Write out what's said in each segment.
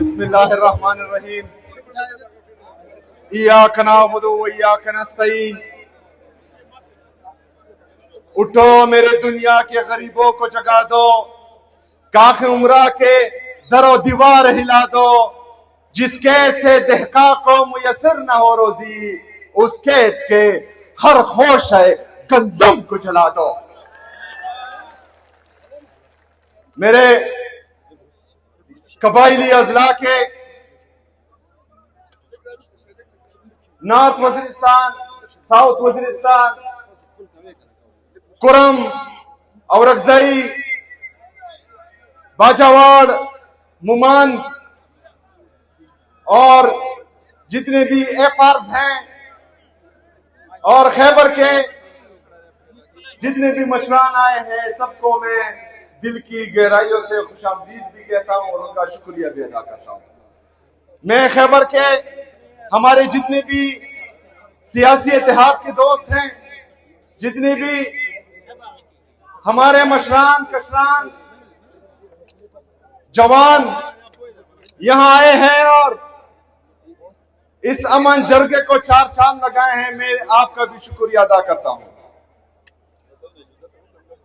बिस्मिल्लाहिर्रहमानिर्रहीम। इय्याका नअबुदु व इय्याका नस्तईन। उठो मेरे दुनिया के गरीबों को जगा दो, काख उम्रा के दरो दीवार हिला दो। जिसके से दहका को मुयसर न हो रोजी, उसके के हर खोश है गंदम को जला दो। मेरे कबाइली अजला के नॉर्थ वजीरिस्तान, साउथ वजीरिस्तान, कुरम, औरकजई, बाजावाड़, मुमान और जितने भी एफआर्स हैं और खैबर के जितने भी मशरान आए हैं, सबको मैं दिल की गहराइयों से खुशामदीद भी कहता हूं और उनका शुक्रिया भी अदा करता हूं। मैं खैबर के हमारे जितने भी सियासी इत्तेहाद के दोस्त हैं, जितने भी हमारे मशरान कशरान जवान यहां आए हैं और इस अमन जरगे को चार चांद लगाए हैं, मैं आपका भी शुक्रिया अदा करता हूं।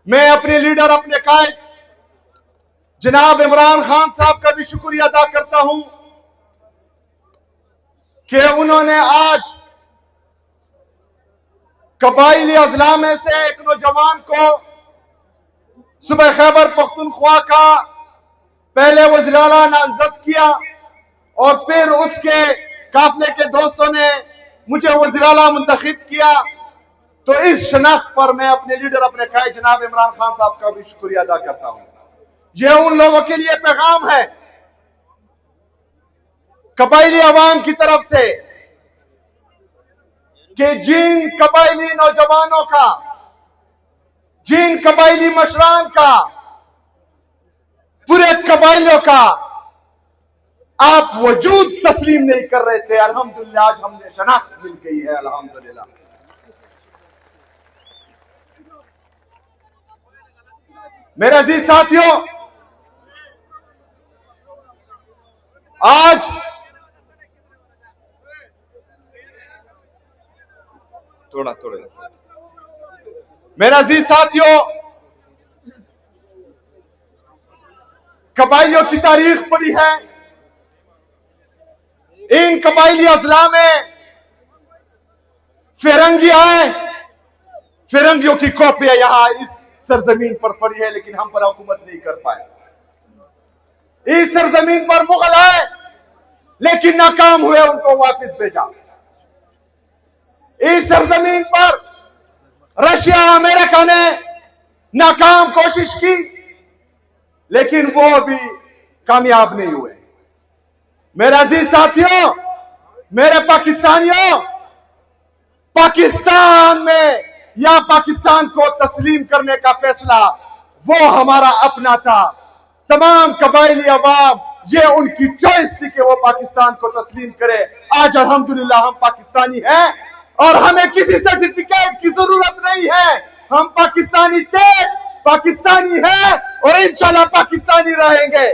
मैं अपने लीडर, अपने कायद जनाब इमरान खान साहब का भी शुक्रिया अदा करता हूं कि उन्होंने आज कबाइली अजला में से एक नौजवान को सुबह खैबर पख्तूनख्वा का पहले वज़ीर आला नामजद किया और फिर उसके काफले के दोस्तों ने मुझे वज़ीर आला मुंतखब किया। तो इस शनाख्त पर मैं अपने लीडर, अपने कायद जनाब इमरान खान साहब का भी शुक्रिया अदा करता हूं। यह उन लोगों के लिए पैगाम है कबाइली अवाम की तरफ से कि जिन कबाइली नौजवानों का, जिन कबाइली मशरान का, पूरे कबाइलों का आप वजूद तस्लीम नहीं कर रहे थे, अल्हम्दुलिल्लाह आज हमने शनाख्त मिल गई है। अल्हम्दुलिल्लाह। मेरे अजीज साथियों, आज थोड़ा मेरे अजीज साथियों, कबाइलियों की तारीख पड़ी है। इन कबाइली अजला में फिरंगी आए, फिरंगियों की कॉपियां यहां इस सरजमीन पर पड़ी है, लेकिन हम पर हुकूमत नहीं कर पाए। इस सरजमीन पर मुगल आए लेकिन नाकाम हुए, उनको वापस भेजा। इस सरजमीन पर रशिया, अमेरिका ने नाकाम कोशिश की लेकिन वो भी कामयाब नहीं हुए। मेरे अजीज साथियों, मेरे पाकिस्तानियों, पाकिस्तान में या पाकिस्तान को तस्लीम करने का फैसला वो हमारा अपना था। तमाम कबाइली अवाम, ये उनकी चॉइस थी कि वो पाकिस्तान को तस्लीम करे। आज अल्हम्दुलिल्लाह हम पाकिस्तानी हैं और हमें किसी सर्टिफिकेट की जरूरत नहीं है। हम पाकिस्तानी थे, पाकिस्तानी हैं और इंशाल्लाह पाकिस्तानी रहेंगे।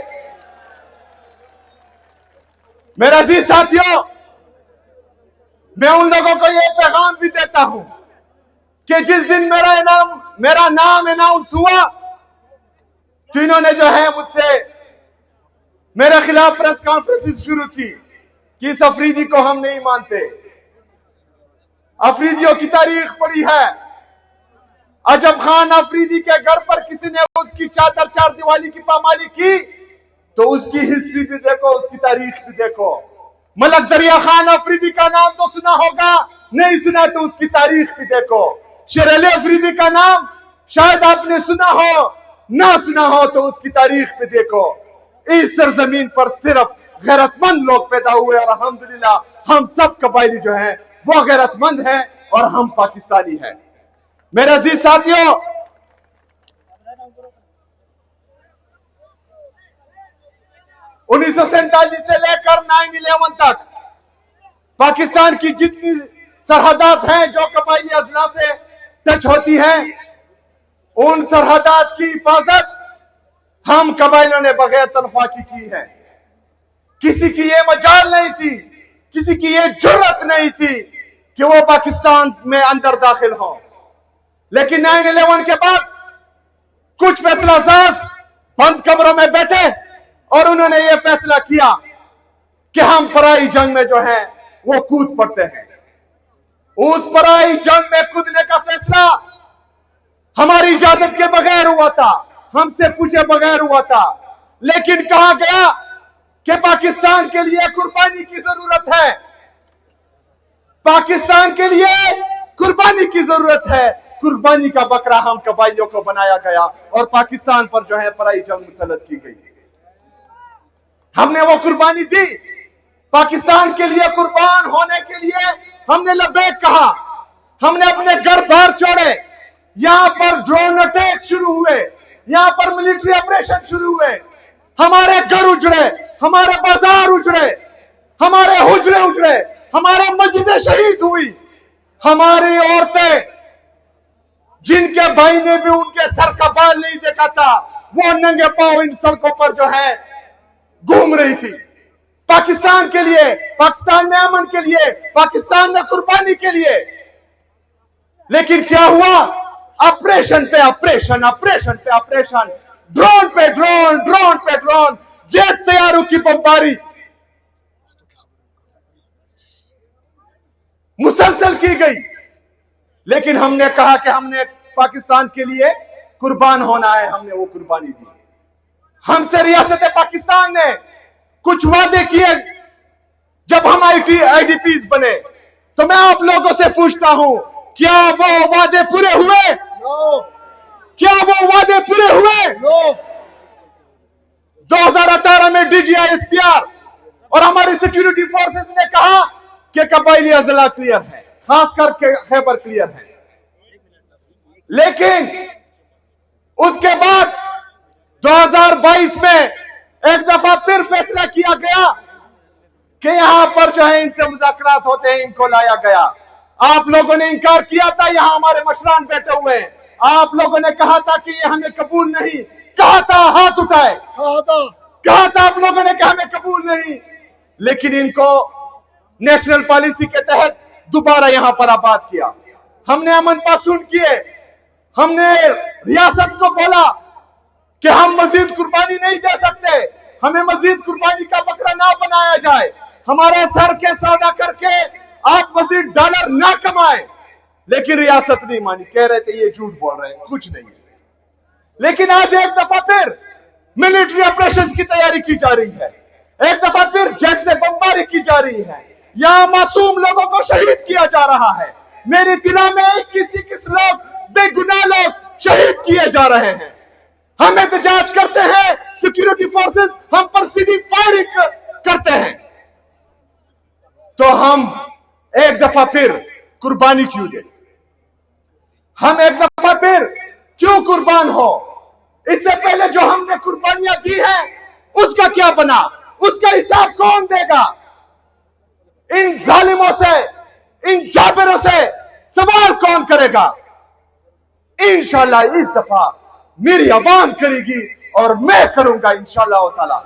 मेरे अजीज साथियों, मैं उन लोगों को यह पैगाम भी देता हूं कि जिस दिन मेरा नाम अनाउंस हुआ तो इन्होंने जो है मुझसे मेरे खिलाफ प्रेस कॉन्फ्रेंस शुरू की कि इस अफरीदी को हम नहीं मानते। अफरीदियों की तारीख पड़ी है। अजब खान अफरीदी के घर पर किसी ने उसकी चादर चार दीवारी की पामाली की तो उसकी हिस्ट्री भी देखो, उसकी तारीख भी देखो। मलक दरिया खान अफरीदी का नाम तो सुना होगा, नहीं सुना तो उसकी तारीख भी देखो। शेर अली अफरीदी का नाम शायद आपने सुना हो, ना सुना हो तो उसकी तारीख भी देखो। इस सरजमीन पर सिर्फ गैरतमंद लोग पैदा हुए और अल्हम्दुलिल्लाह हम सब कबाइली जो हैं वो गैरतमंद हैं और हम पाकिस्तानी हैं। मेरे अजीज साथियों, उन्नीस सौ सैंतालीस से लेकर 9/11 तक पाकिस्तान की जितनी सरहदात हैं जो कबाइली अजला से टच होती हैं, उन सरहदात की हिफाजत हम कबाइलों ने बगैर तनख्वाह की है। किसी की ये मजाल नहीं थी, किसी की ये जुर्रत नहीं थी कि वो पाकिस्तान में अंदर दाखिल हो। लेकिन 9/11 के बाद कुछ फैसलासाज बंद कमरों में बैठे और उन्होंने ये फैसला किया कि हम पराई जंग में जो है वो कूद पड़ते हैं। उस पराई जंग में कूदने का फैसला हमारी इजाजत के बगैर हुआ था, हमसे पूछे बगैर हुआ था। लेकिन कहा गया कि पाकिस्तान के लिए कुर्बानी की जरूरत है, पाकिस्तान के लिए कुर्बानी की जरूरत है। कुर्बानी का बकरा हम कबाइलियों को बनाया गया और पाकिस्तान पर जो है पराई जंग मुसल्लत की गई। हमने वो कुर्बानी दी, पाकिस्तान के लिए कुर्बान होने के लिए हमने लबैक कहा। हमने अपने घर बार छोड़े, यहां पर ड्रोन अटैक शुरू हुए, यहां पर मिलिट्री ऑपरेशन शुरू हुए, हमारे घर उजड़े, हमारे बाजार उजड़े, हमारे हुजरे उजड़े, हमारे मस्जिदें शहीद हुई, हमारी औरतें जिनके भाई ने भी उनके सर का बाल नहीं देखा था वो नंगे पांव इन सड़कों पर जो है घूम रही थी पाकिस्तान के लिए, पाकिस्तान में अमन के लिए, पाकिस्तान में कुर्बानी के लिए। लेकिन क्या हुआ? ऑपरेशन पे ऑपरेशन, ऑपरेशन पे ऑपरेशन, ड्रोन पे ड्रोन, ड्रोन पे ड्रोन, जेट तैयारों की बमबारी मुसलसल की गई। लेकिन हमने कहा कि हमने पाकिस्तान के लिए कुर्बान होना है, हमने वो कुर्बानी दी। हमसे रियासत पाकिस्तान ने कुछ वादे किए जब हम आईडीपीज बने, तो मैं आप लोगों से पूछता हूं, क्या वो वादे पूरे हुए? क्या वो वादे पूरे हुए? 2018 में DGI-SPR और हमारी सिक्योरिटी फोर्सेस ने कहा कि कबाइली अजला क्लियर है, खास करके खैबर क्लियर है। लेकिन उसके बाद 2022 में एक दफा फिर फैसला किया गया कि यहां पर जो है इनसे मुज़ाकरात होते हैं, इनको लाया गया। आप लोगों ने इनकार किया था, यहां हमारे मशरान बैठे हुए हैं, आप लोगों ने कहा था कि ये हमें कबूल नहीं, कहा था, हाथ उठाए, कहा था आप लोगों ने कि हमें कबूल नहीं। लेकिन इनको नेशनल पॉलिसी के तहत दोबारा यहां पर आबाद किया। हमने अमन पासून किए, हमने रियासत को बोला कि हम मजीद कुर्बानी नहीं दे सकते, हमें मजीद कुर्बानी का बकरा ना बनाया जाए, हमारे सर के सौदा करके आप मजीद डॉलर ना कमाए। लेकिन रियासत नहीं मानी, कह रहे थे ये झूठ बोल रहे हैं, कुछ नहीं। लेकिन आज एक दफा फिर मिलिट्री ऑपरेशंस की तैयारी की जा रही है, एक दफा फिर जेट से बमबारी की जा रही है, यहां मासूम लोगों को शहीद किया जा रहा है। मेरी तिला में 21 लोग, बेगुनाह लोग शहीद किए जा रहे हैं। हम एहतजाज करते हैं, सिक्योरिटी फोर्सेस हम पर सीधी फायरिंग करते हैं, तो हम एक दफा फिर कुर्बानी क्यों दे? हम एक दफा फिर क्यों कुर्बान हो? इससे पहले जो हमने कुर्बानियां दी हैं उसका क्या बना? उसका हिसाब कौन देगा? इन जालिमों से, इन जाबिरों से सवाल कौन करेगा? इंशाल्लाह इस दफा मेरी आवाम करेगी और मैं करूंगा इंशाल्लाह ताला।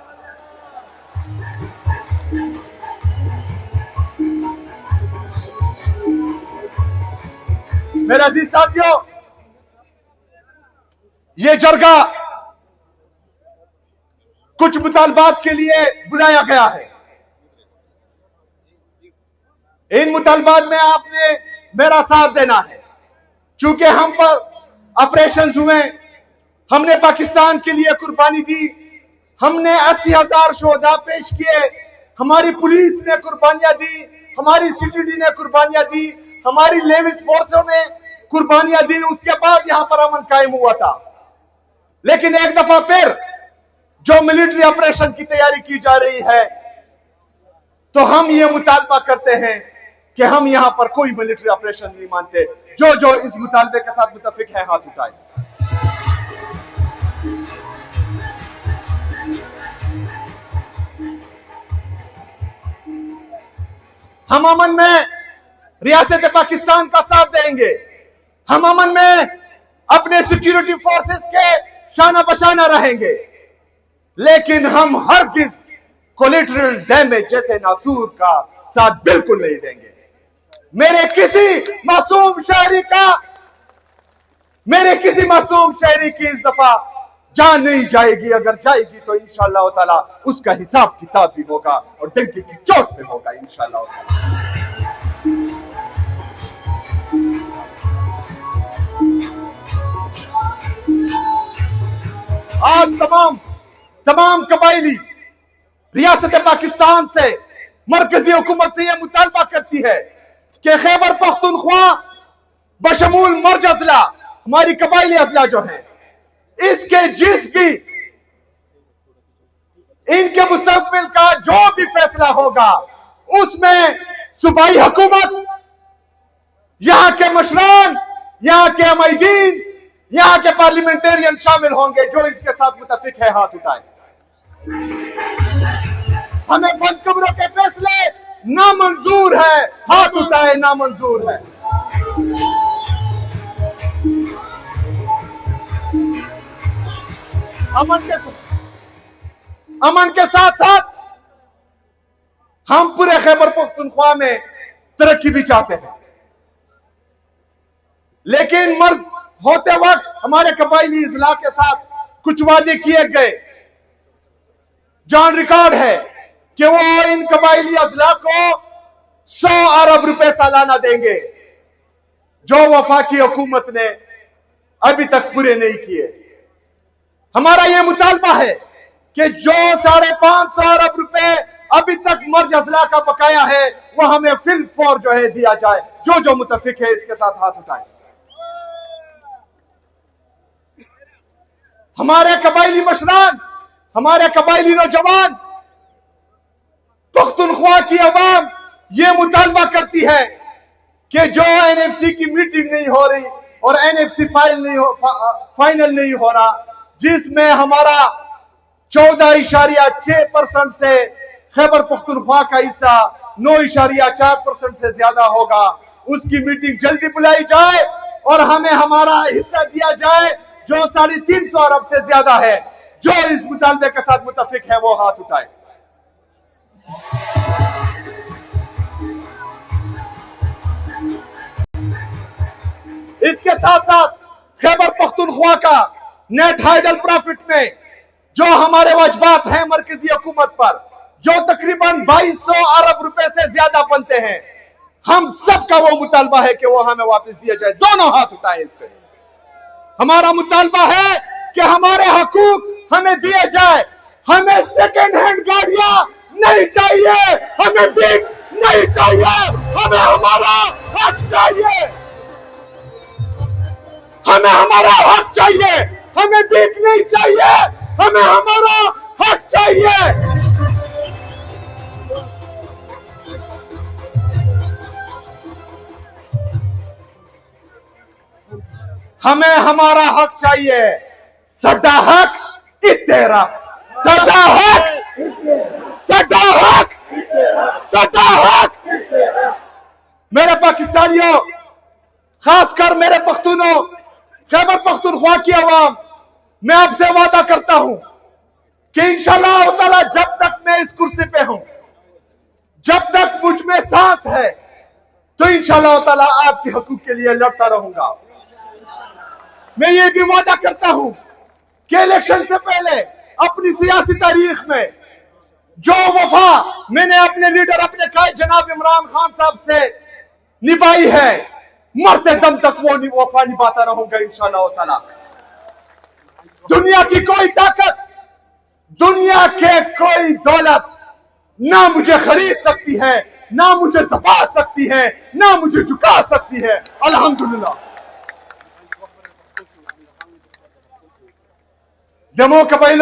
मेरे अजीज साथियों, ये जरगा कुछ मुतालबात के लिए बुलाया गया है। इन मुतालबात में आपने मेरा साथ देना है। चूंकि हम पर ऑपरेशंस हुए, हमने पाकिस्तान के लिए कुर्बानी दी, हमने 80,000 शोहदा पेश किए, हमारी पुलिस ने कुर्बानियां दी, हमारी CTD ने कुर्बानियां दी, हमारी लेविस फोर्सों ने कुर्बानियां दी, उसके बाद यहां पर अमन कायम हुआ था। लेकिन एक दफा फिर जो मिलिट्री ऑपरेशन की तैयारी की जा रही है, तो हम ये मुतालबा करते हैं कि हम यहां पर कोई मिलिट्री ऑपरेशन नहीं मानते। जो जो इस मुतालबे के साथ मुतफिक है हाथ उठाए। हम अमन में रियासत पाकिस्तान का साथ देंगे, हम अमन में अपने सिक्योरिटी फोर्सेस के शाना बशाना रहेंगे, लेकिन हम हरगिज कोलेटरल डैमेज जैसे नासूर का साथ बिल्कुल नहीं देंगे। मेरे किसी मासूम शहरी की इस दफा जान नहीं जाएगी, अगर जाएगी तो इंशाअल्लाह ताला उसका हिसाब किताब भी होगा और डंकी की चोट पे होगा इंशाअल्लाह ताला। आज तमाम कबाइली रियासत पाकिस्तान से, मरकजी हुकूमत से यह मुतालबा करती है कि खैबर पख्तूनख्वा बशमूल मर्ज अजला, हमारी कबाइली अजला जो है, इसके जिस भी इनके मुस्तकबिल का जो भी फैसला होगा उसमें सूबाई हुकूमत, यहां के मशरान, यहां के अमीदीन, यहां के पार्लियामेंटेरियन शामिल होंगे। जो इसके साथ मुतफिक है हाथ उठाए। हमें बंद कब्रों के फैसले नामंजूर है, हाथ उठाए, नामंजूर है। अमन के साथ साथ हम पूरे खैबर पख्तूनख्वा में तरक्की भी चाहते हैं, लेकिन मर्द होते वक्त हमारे कबाइली इजला के साथ कुछ वादे किए गए। जॉन रिकॉर्ड है कि वो इन कबाइली अजला को 100 अरब रुपए सालाना देंगे, जो वफाकी हुकूमत ने अभी तक पूरे नहीं किए। हमारा यह मुतालबा है कि जो 550 अरब रुपए अभी तक मर्ज अजला का बकाया है वो हमें फिल फॉर जो है दिया जाए। जो मुतफिक है इसके साथ हाथ उठाए। हमारे कबाइली मशरान, हमारे कबाइली नौजवान, पख्तूनख्वा की अवाम ये मुतालबा करती है कि जो एनएफसी की मीटिंग नहीं हो रही और एनएफसी फाइनल नहीं हो रहा, जिसमें हमारा 14.6% से खैबर पख्तूनख्वा का हिस्सा 9.4% से ज्यादा होगा, उसकी मीटिंग जल्दी बुलाई जाए और हमें हमारा हिस्सा दिया जाए जो 350 अरब से ज्यादा है। जो इस मुतालबे के साथ मुतफिक है वो हाथ उठाए। इसके साथ साथ खैबर पख्तूनख्वा का नेट हाइडल प्रॉफिट में जो हमारे वाजबात हैं मरकजी हुकूमत पर, जो तकरीबन 2200 अरब रुपए से ज्यादा बनते हैं, हम सबका वो मुतालबा है कि वो हमें वापस दिया जाए। दोनों हाथ उठाए इस पे। हमारा मुतालबा है कि हमारे हकूक हमें दिए जाए। हमें सेकेंड हैंड गाड़ियां नहीं चाहिए, हमें भीख नहीं चाहिए, हमें हमारा हक चाहिए। हमें हमारा हक चाहिए, हमें भीख नहीं चाहिए, हमें हमारा हक चाहिए। हमें हमारा हक चाहिए। सदा हक तेरा, सदा हक, सदा हक, सदा हक। मेरे पाकिस्तानियों, खासकर मेरे पख्तूनों, खैबर पख्तूनख्वा की आवाम, मैं आपसे वादा करता हूं कि इंशाअल्लाह ताला जब तक मैं इस कुर्सी पे हूं, जब तक मुझ में सांस है, तो इंशाअल्लाह ताला आपके हकूक के लिए लड़ता रहूंगा। मैं ये भी वादा करता हूं कि इलेक्शन से पहले अपनी सियासी तारीख में जो वफा मैंने अपने लीडर, अपने कायद जनाब इमरान खान साहब से निभाई है, मरते दम तक वो वफा निभाता रहूंगा इंशाअल्लाह ताला। दुनिया की कोई ताकत, दुनिया के कोई दौलत ना मुझे खरीद सकती है, ना मुझे दबा सकती है, ना मुझे झुका सकती है। अल्हम्दुलिल्लाह। जम्मू कबाइल